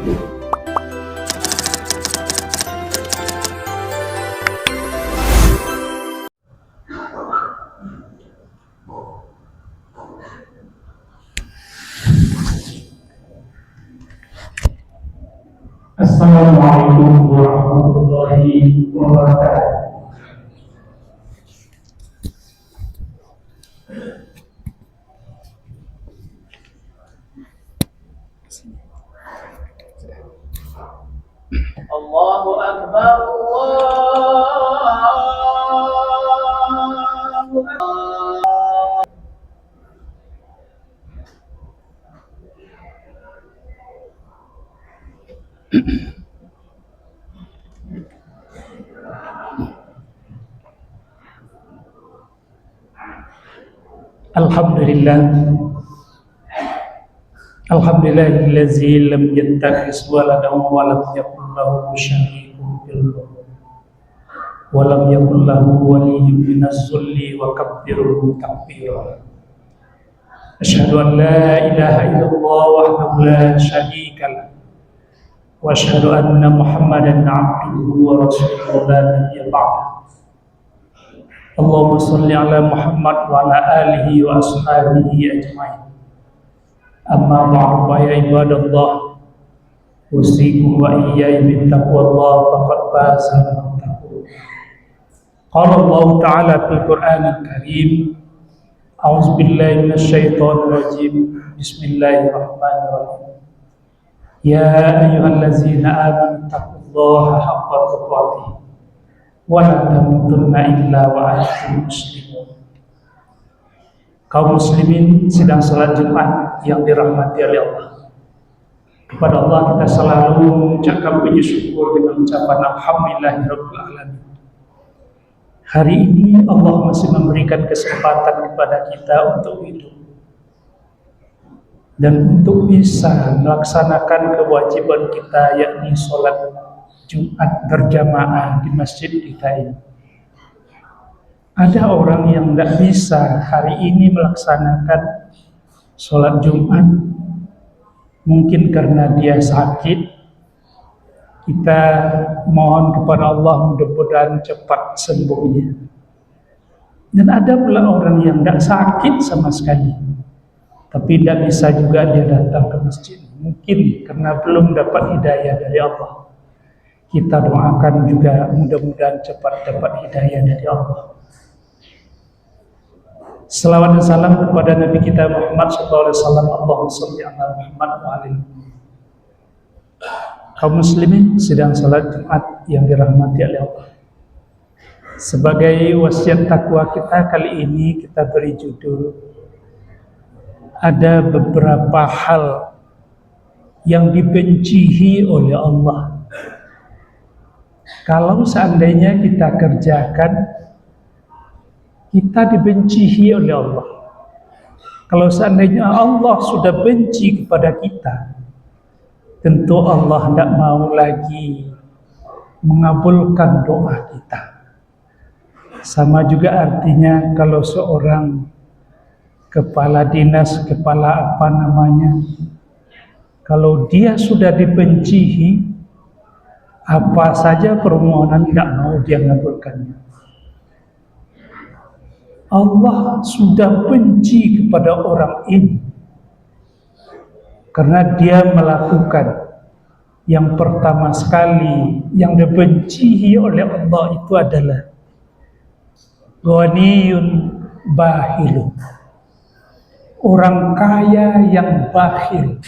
Assalamualaikum warahmatullahi wabarakatuh. Allahu Akbar, Allahu Akbar. Alhamdulillah, alhamdulillahillazi lam yattakhiz waladan wa lam yakul lahu syarikun fil mulk wa lam yakul lahu waliyyun minaz zulli wa kabbirhu takbira. Asyhadu an la ilaha illallah wahdahu la syarika lah wa asyhadu anna Muhammadan abduhu wa rasuluhu la nabiyya ba'dahu. Allahumma salli ala Muhammad wa ala alihi wa ashabihi ajma'in. Amma ba'du, ya ibadallah, usikum wa iyaya bittaqwallah faqad faza man taqwa. Qala Allah ta'ala fil Qur'anil Karim, a'udzu billahi minasyaitonir rajim. Bismillahirrahmanirrahim. Ya ayyuhallazina amanu taqullaha haqqa tuqatih wa la tamutunna illa wa antum muslimun. Kaum muslimin sedang salat Jumat yang dirahmati oleh Allah. Kepada Allah kita selalu mengucapkan puji syukur dengan ucapan alhamdulillahirabbil alamin. Hari ini Allah masih memberikan kesempatan kepada kita untuk hidup dan untuk bisa melaksanakan kewajiban kita, yakni salat Jumat berjamaah di masjid kita ini. Ada orang yang tidak bisa hari ini melaksanakan sholat Jumat, mungkin karena dia sakit. Kita mohon kepada Allah mudah-mudahan cepat sembuhnya. Dan ada pula orang yang tidak sakit sama sekali, tapi tidak bisa juga dia datang ke masjid, mungkin karena belum dapat hidayah dari Allah. Kita doakan juga mudah-mudahan cepat dapat hidayah dari Allah. Salawat dan salam kepada Nabi kita Muhammad sallallahu alaihi wasallam. Allahumma shalli ala Muhammad wa alihi. Kaum muslimin sedang salat Jumat yang dirahmati oleh Allah. Sebagai wasiat takwa kita kali ini kita beri judul, ada beberapa hal yang dibencihi oleh Allah. Kalau seandainya kita kerjakan, kita dibencihi oleh Allah. Kalau seandainya Allah sudah benci kepada kita, tentu Allah tidak mau lagi mengabulkan doa kita. Sama juga artinya kalau seorang kepala dinas, kepala apa namanya, kalau dia sudah dibencihi, apa saja permohonan tidak mau dia mengabulkannya. Allah sudah benci kepada orang ini karena dia melakukan yang pertama sekali yang dibencihi oleh Allah itu adalah ghaniyun bakhilun, orang kaya yang bakhil,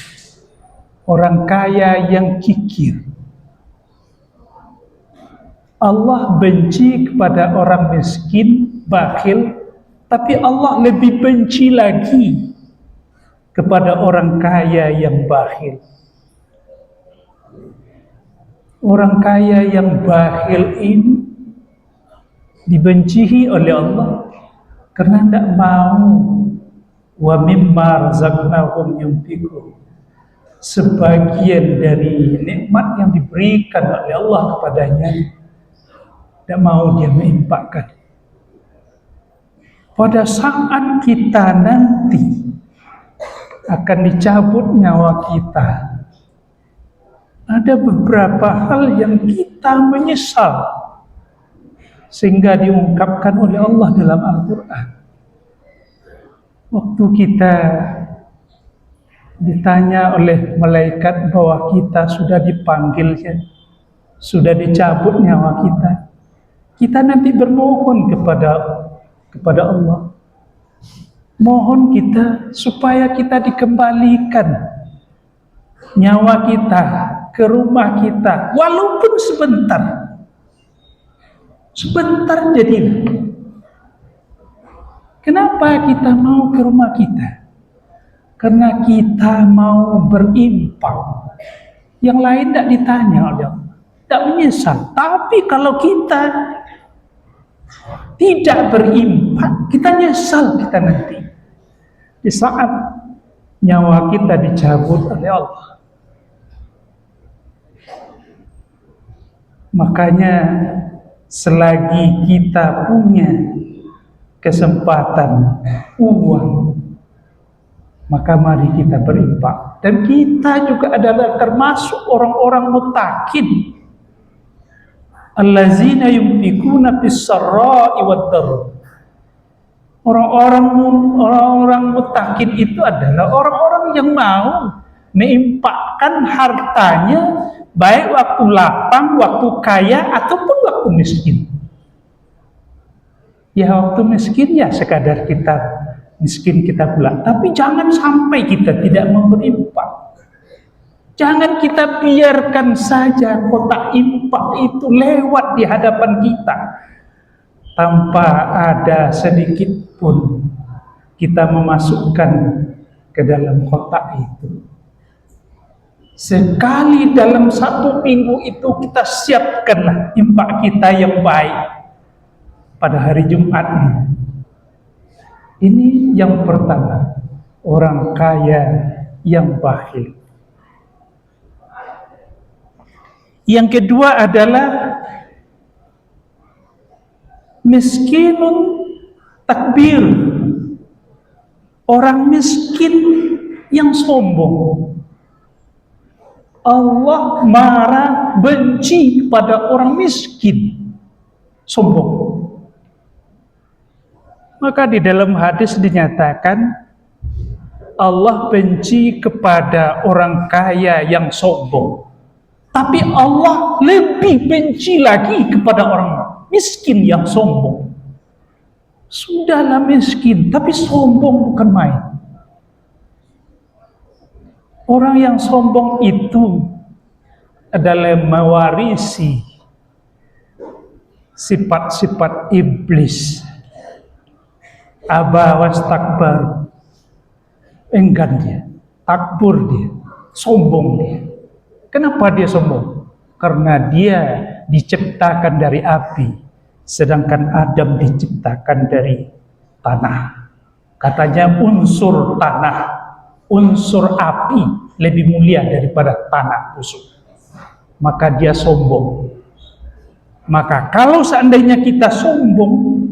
orang kaya yang kikir. Allah benci kepada orang miskin, bakhil, tapi Allah lebih benci lagi kepada orang kaya yang bakhil. Orang kaya yang bakhil ini dibencihi oleh Allah karena tidak mau wa mimma razaqnahum yunfiqun. Sebagian dari nikmat yang diberikan oleh Allah kepadanya tidak mau dia menginfakkan. Pada saat kita nanti akan dicabut nyawa kita, ada beberapa hal yang kita menyesal sehingga diungkapkan oleh Allah dalam Al-Quran. Waktu kita ditanya oleh malaikat bahwa kita sudah dipanggil, sudah dicabut nyawa kita, kita nanti bermohon kepada Allah, mohon kita supaya kita dikembalikan nyawa kita ke rumah kita, walaupun sebentar jadilah. Kenapa kita mau ke rumah kita? Karena kita mau berinfak. Yang lain tidak ditanya oleh Allah, tidak menyesal. Tapi kalau kita tidak berinfak, kita nyesal kita nanti di saat nyawa kita dicabut oleh Allah. Makanya selagi kita punya kesempatan uang, maka mari kita berinfak. Dan kita juga adalah termasuk orang-orang mutakin, allazina yunfikuna fis-sarra'i wad-dharra. Orang-orang mutakin itu adalah orang-orang yang mau menginfakkan hartanya, baik waktu lapang, waktu kaya, ataupun waktu miskin. Ya waktu miskin ya sekadar kita miskin kita pulang, tapi jangan sampai kita tidak mau berinfak. Jangan kita biarkan saja kotak infak itu lewat di hadapan kita tanpa ada sedikit pun kita memasukkan ke dalam kotak itu. Sekali dalam 1 minggu itu kita siapkanlah infak kita yang baik pada hari Jumat ini. Ini yang pertama, orang kaya yang bakhil. Yang kedua adalah miskinun takbir, orang miskin yang sombong. Allah marah, benci pada orang miskin sombong. Maka di dalam hadis dinyatakan Allah benci kepada orang kaya yang sombong, tapi Allah lebih benci lagi kepada orang miskin yang sombong. Sudahlah miskin, tapi sombong bukan main. Orang yang sombong itu adalah mewarisi sifat-sifat iblis. Aba wastakbar, enggan dia, takbur dia, sombong dia. Kenapa dia sombong? Karena dia diciptakan dari api, sedangkan Adam diciptakan dari tanah. Katanya unsur tanah, unsur api lebih mulia daripada tanah busuk. Maka dia sombong. Maka kalau seandainya kita sombong,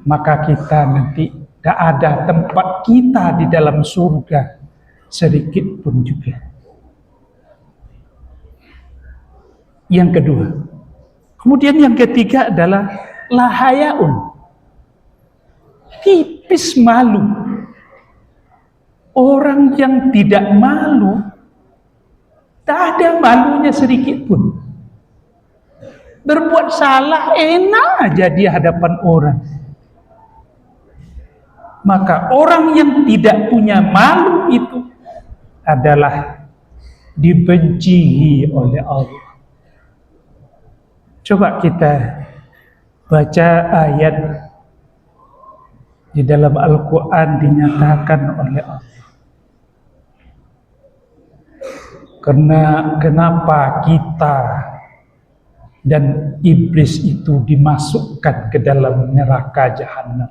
maka kita nanti tidak ada tempat kita di dalam surga sedikit pun juga. Yang kedua. Kemudian yang ketiga adalah lahayaun, tipis malu. Orang yang tidak malu, tak ada malunya sedikit pun. Berbuat salah enak aja di hadapan orang. Maka orang yang tidak punya malu itu adalah dibenci oleh Allah. Coba kita baca ayat di dalam Al-Quran dinyatakan oleh Allah. Kenapa kita dan iblis itu dimasukkan ke dalam neraka jahanam?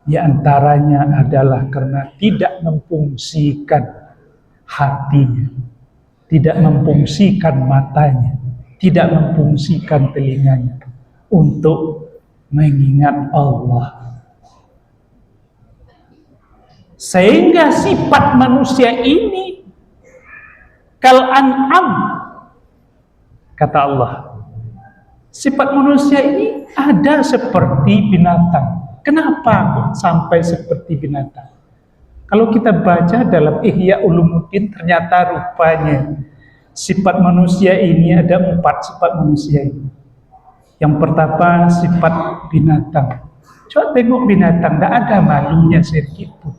Di antaranya adalah karena tidak memfungsikan hatinya, tidak memfungsikan matanya, tidak memfungsikan telinganya untuk mengingat Allah. Sehingga sifat manusia ini kal an'am, kata Allah. Sifat manusia ini ada seperti binatang. Kenapa kok sampai seperti binatang? Kalau kita baca dalam Ihya Ulumuddin, ternyata rupanya sifat manusia ini ada 4 sifat manusia ini. Yang pertama sifat binatang. Coba tengok binatang, tidak ada malunya sedikit pun.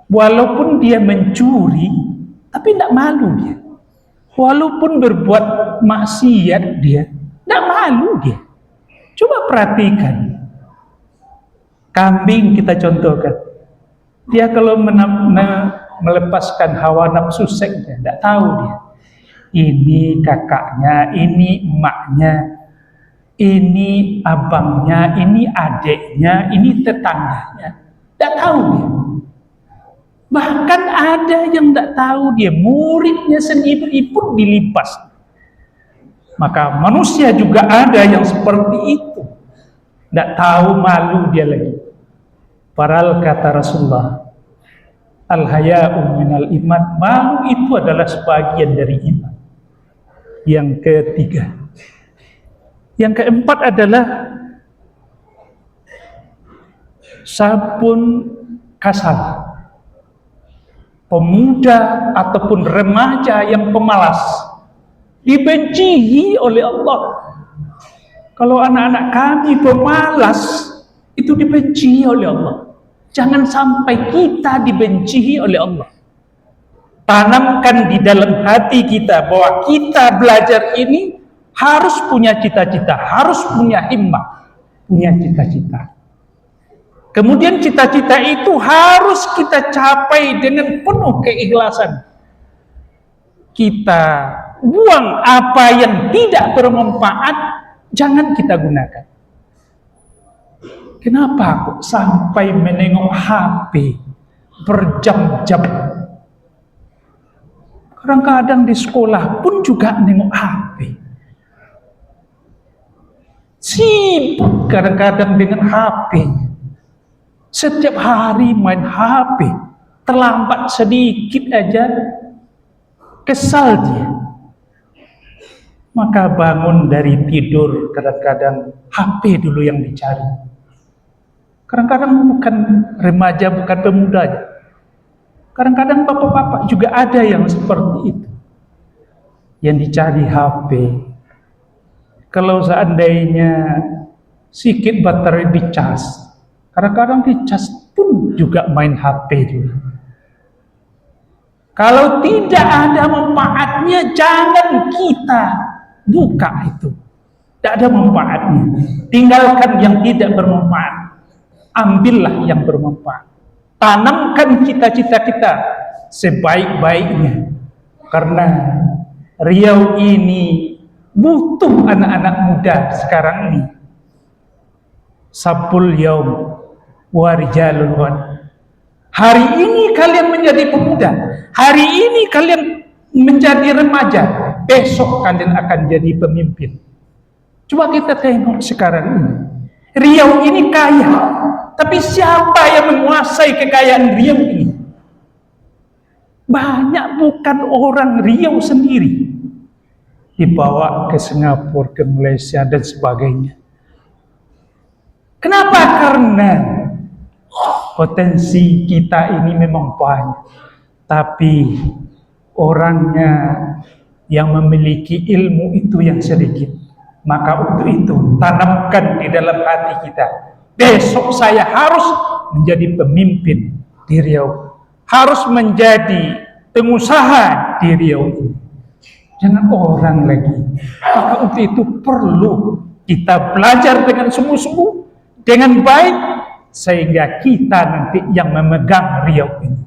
Walaupun dia mencuri, tapi tidak malu dia. Walaupun berbuat maksiat dia, tidak malu dia. Coba perhatikan. Kambing kita contohkan. Dia kalau melepaskan hawa nafsu seksnya, tidak tahu dia. Ini kakaknya, ini emaknya, ini abangnya, ini adiknya, ini tetangganya. Tidak tahu dia. Bahkan ada yang tidak tahu dia, muridnya sendiri pun dilipas. Maka manusia juga ada yang seperti itu. Tidak tahu malu dia lagi. Padahal kata Rasulullah, al-haya'u minal iman, malu itu adalah sebagian dari iman. Yang ketiga. Yang keempat adalah sabun kasal. Pemuda ataupun remaja yang pemalas dibenci oleh Allah. Kalau anak-anak kami pemalas, itu dibenci oleh Allah. Jangan sampai kita dibenci oleh Allah. Tanamkan di dalam hati kita bahwa kita belajar ini harus punya cita-cita, harus punya himmah, punya cita-cita. Kemudian cita-cita itu harus kita capai dengan penuh keikhlasan. Kita buang apa yang tidak bermanfaat, jangan kita gunakan. Kenapa kok sampai menengok HP berjam-jam? Kadang-kadang di sekolah pun juga nengok HP. Sibuk kadang-kadang dengan HP. Setiap hari main HP, terlambat sedikit aja kesal dia. Maka bangun dari tidur kadang-kadang HP dulu yang dicari. Kadang-kadang bukan remaja, bukan pemuda. Kadang-kadang bapak-bapak juga ada yang seperti itu. Yang dicari HP. Kalau seandainya sedikit baterai dicas, kadang-kadang dicas pun juga main HP dulu. Kalau tidak ada manfaatnya, jangan kita buka itu. Tidak ada manfaatnya. Tinggalkan yang tidak bermanfaat. Ambillah yang bermanfaat. Tanamkan cita-cita kita sebaik-baiknya. Karena Riau ini butuh anak-anak muda sekarang ini. Sabul yaum wa rijalul wan. Hari ini kalian menjadi pemuda, hari ini kalian menjadi remaja, besok kalian akan jadi pemimpin. Coba kita tengok sekarang ini. Riau ini kaya, tapi siapa yang menguasai kekayaan Riau ini? Banyak bukan orang Riau sendiri, dibawa ke Singapura, ke Malaysia dan sebagainya. Kenapa? Karena potensi kita ini memang banyak, tapi orangnya yang memiliki ilmu itu yang sedikit. Maka untuk itu tanamkan di dalam hati kita, besok saya harus menjadi pemimpin di Riau, harus menjadi pengusaha di Riau ini. Jangan orang lagi. Maka untuk itu perlu kita belajar dengan sungguh-sungguh, dengan baik, sehingga kita nanti yang memegang Riau ini.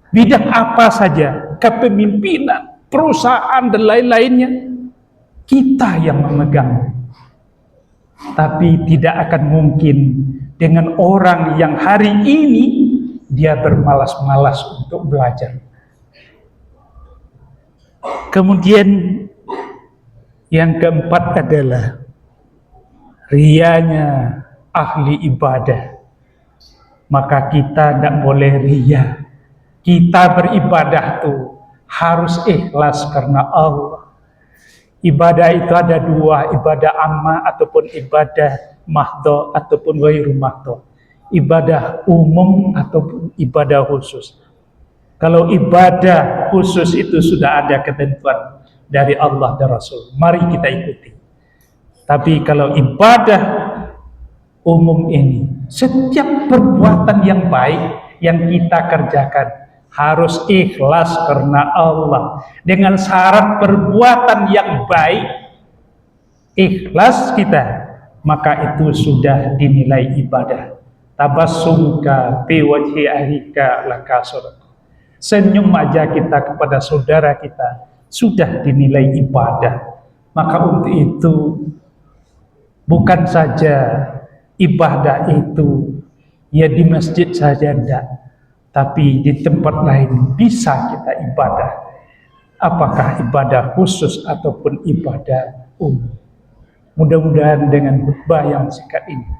Bidang apa saja, kepemimpinan, perusahaan dan lain-lainnya, kita yang memegang. Tapi tidak akan mungkin dengan orang yang hari ini dia bermalas-malas untuk belajar. Kemudian yang keempat adalah rianya ahli ibadah. Maka kita tidak boleh ria. Kita beribadah tuh harus ikhlas karena Allah. Ibadah itu ada dua, ibadah amma ataupun ibadah mahdho ataupun ghairu mahdho. Ibadah umum ataupun ibadah khusus. Kalau ibadah khusus itu sudah ada ketentuan dari Allah dan Rasul, mari kita ikuti. Tapi kalau ibadah umum ini, setiap perbuatan yang baik yang kita kerjakan harus ikhlas karena Allah. Dengan syarat perbuatan yang baik, ikhlas kita, maka itu sudah dinilai ibadah. Tabassumka fi wajhi akhika lakasur. Senyum aja kita kepada saudara kita sudah dinilai ibadah. Maka untuk itu bukan saja ibadah itu ya di masjid saja enggak, tapi di tempat lain bisa kita ibadah. Apakah ibadah khusus ataupun ibadah umum. Mudah-mudahan dengan khutbah yang singkat ini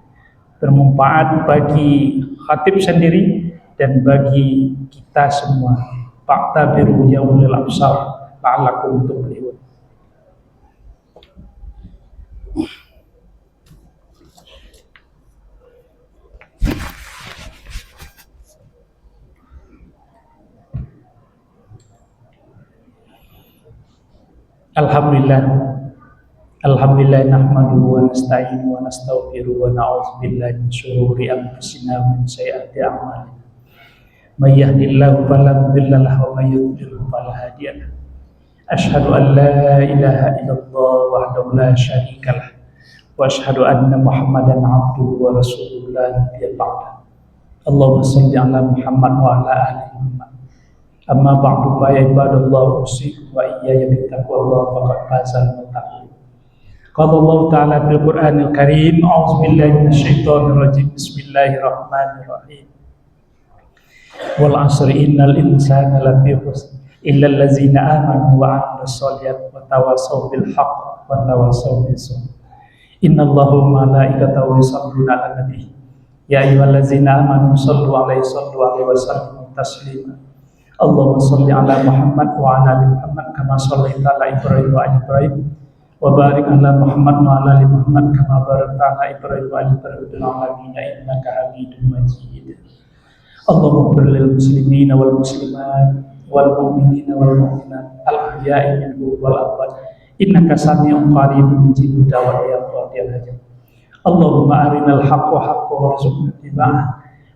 bermanfaat bagi khatib sendiri dan bagi kita semua. Fa'tabiru ya ulil absar la'allakum tuflihun. Alhamdulillah nahmaduhu wa nasta'inuhu wa nastaghfiruhu wa na'udzu billahi min shururi anfusina wa min sayyiati a'malina. May yahdihillahu fala mudilla lahu wa may yudlil fala hadiya lahu. Asyhadu an la ilaha illallah wahdahu la syarika lah wa asyhadu anna Muhammadan 'abduhu wa rasuluhu la nabiyya ba'da. Allahumma shalli ala Muhammad wa ala ali Muhammad. Amma ba'du fa ya ibadallah usikum wa iyaya bittaqwallah faqad fazal muttaqin. Qala Allah ta'ala fil Qur'anil Karim, a'udzu billahi minasyaitonir rajim. Bismillahirrahmanirrahim. Wal 'asri innal insana lafi khusr illa allazina amanu wa 'amilus solihati wa tawassaw bil haqq wa tawassaw bis sabr. Innallaha wa malaikatahu yusholluna 'alan nabi. Ya ayyuhallazina amanu shallu 'alaihi wa sallimu taslima. Allahumma shalli 'ala Muhammad wa 'ala ali Muhammad kama shallaita 'ala Ibrahim wa 'ala Ibrahim. Wa barik 'ala Muhammad wa 'ala ali Muhammad kama barakta 'ala Ibrahim wa 'ala Ibrahim fil 'alamin innaka Hamidum Majid. Allahumma ighfir lil muslimina wal muslimat wal mu'minina wal mu'minat al ahya'i minhum wal amwat innaka sami'un qaribun mujibud da'wat ya qadiyal hajat. Allahumma arinal haqqa haqqan warzuqna ittiba'ah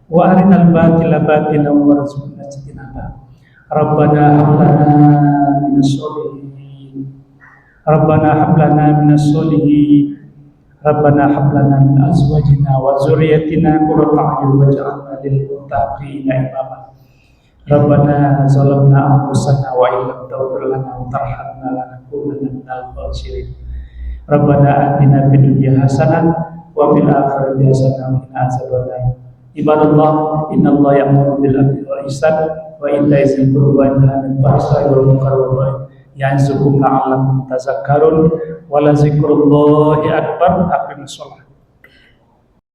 wa arinal batila batilan warzuqna ijtinabah. Rabbana hab lana minas solihin. Rabbana hab lana minas solihin. Rabbana hab lana min azwajina wa dzurriyyatina qurrata a'yun waj'alna lil muttaqina imama. Rabbana zalamna anfusana wa illam taghfir lana wa tarhamna lanakunanna minal khasirin. Rabbana atina fid dunya hasanah wa fil akhirati hasanah wa qina adzabannar. Ibadallah, innallaha ya'muru bil 'adli wal ihsan wa ita'i dzil qurba wa yanha 'anil fahsya'i wal munkari wal baghi ya'izukum la'allakum tadhakkarun wa la dzikrullahi akbar. Aqimus shalah.